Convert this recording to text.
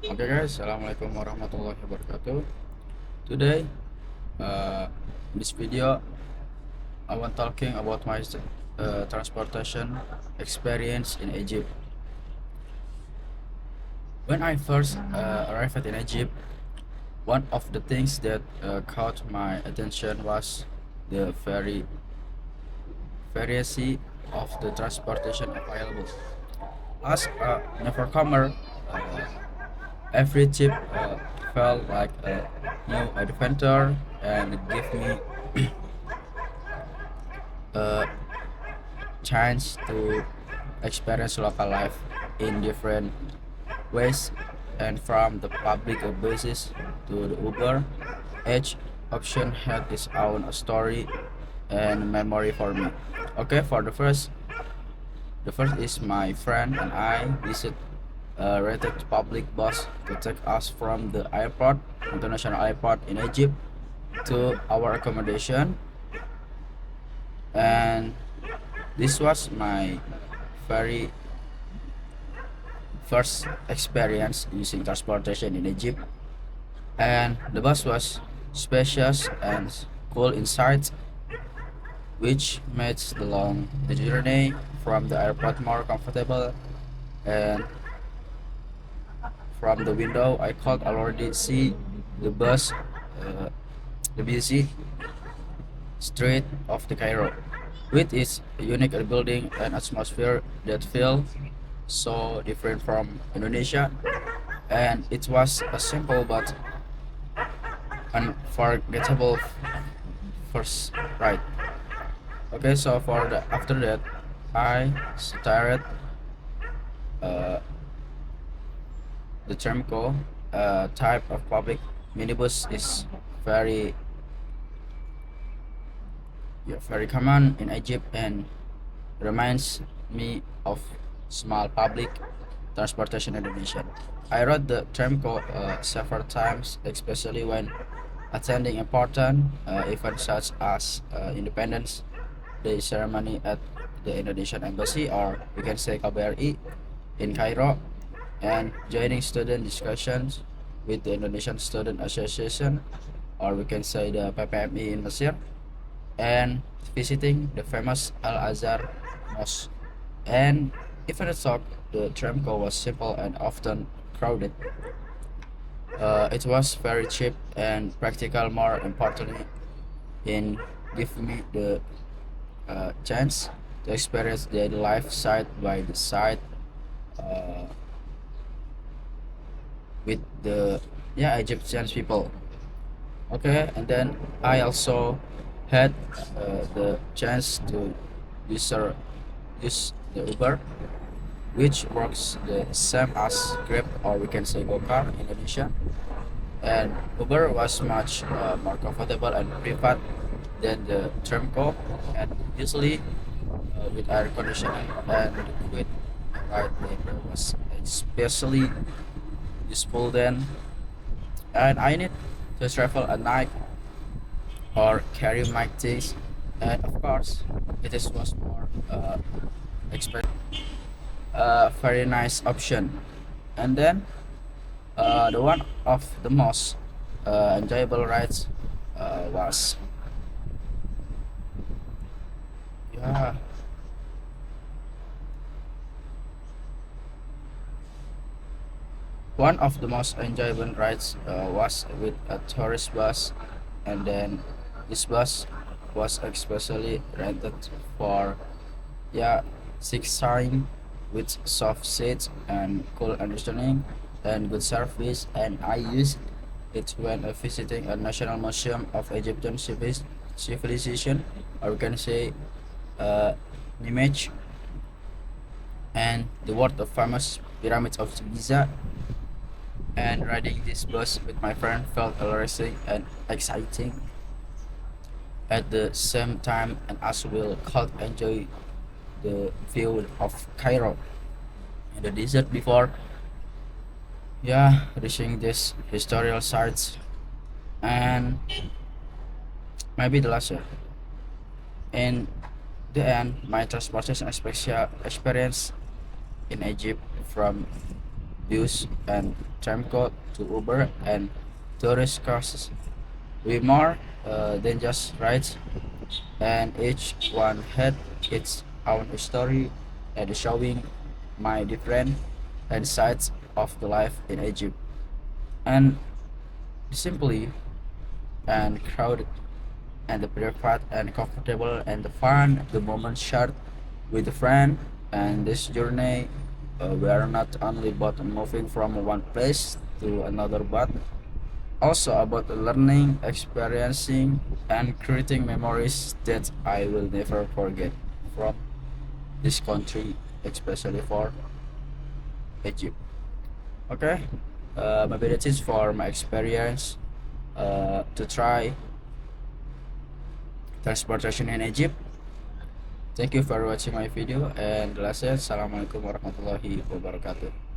Okay guys, Assalamualaikum warahmatullahi wabarakatuh. Today, in this video, I want talking about my transportation experience in Egypt. When I first arrived in Egypt, one of the things that caught my attention was the variety of the transportation available. As a newcomer, uh, every trip felt like a new adventure, and it gave me a chance to experience local life in different ways, and from the public buses to the Uber, each option had its own story and memory for me. Okay, for the first is my friend and I visit a rented public bus to take us from the airport, international airport in Egypt, to our accommodation, and this was my very first experience using transportation in Egypt, and the bus was spacious and cool inside, which made the journey from the airport more comfortable. And from the window, I could already see the bus, uh, the busy street of the Cairo, with its unique building and atmosphere that feel so different from Indonesia. And it was a simple but unforgettable first ride. Okay, so after that, I started uh, the Tramco type of public minibus is very very common in Egypt and reminds me of small public transportation in Indonesia. I rode the Tramco several times, especially when attending important events such as Independence Day ceremony at the Indonesian Embassy, or we can say KBRI, in Cairo, and joining student discussions with the Indonesian Student Association, or we can say the PPMI in Mesir, and visiting the famous Al Azhar Mosque. And even though the tramco was simple and often crowded, it was very cheap and practical. More importantly, in giving me the chance to experience daily life side by the side uh, with the Egyptian people. Okay, and then I also had the chance to use, use the Uber, which works the same as Grab, or we can say GoCar in Indonesia. And Uber was much more comfortable and private than the Tramco, and usually with air conditioning and liquid right labor was especially useful then. And I need to travel at night or carry my things, and of course, was more expensive. Very nice option. And then the one of the most enjoyable rides was yeah one of the most enjoyable rides was with a tourist bus, and then this bus was especially rented for yeah six time, with soft seats and cool understanding and good service, and I used it when visiting a national museum of Egyptian civilization, or we can say uh, image, and the world of famous pyramids of Giza. And riding this bus with my friend felt hilarious and exciting at the same time, and as well could enjoy the view of Cairo and the desert before reaching this historical sites. And maybe the last year. In the end, my transportation experience in Egypt from views and Tramco to Uber and tourist costs. We more than just rides, and each one had its own story and showing my different sides of the life in Egypt. And simply and crowded and the private and comfortable and the fun, the moment shared with a friend. And this journey, we are not only about moving from one place to another, but also about learning, experiencing, and creating memories that I will never forget from this country, especially for Egypt. Okay, maybe that is for my experience to try transportation in Egypt. Thank you for watching my video and last, assalamualaikum warahmatullahi wabarakatuh.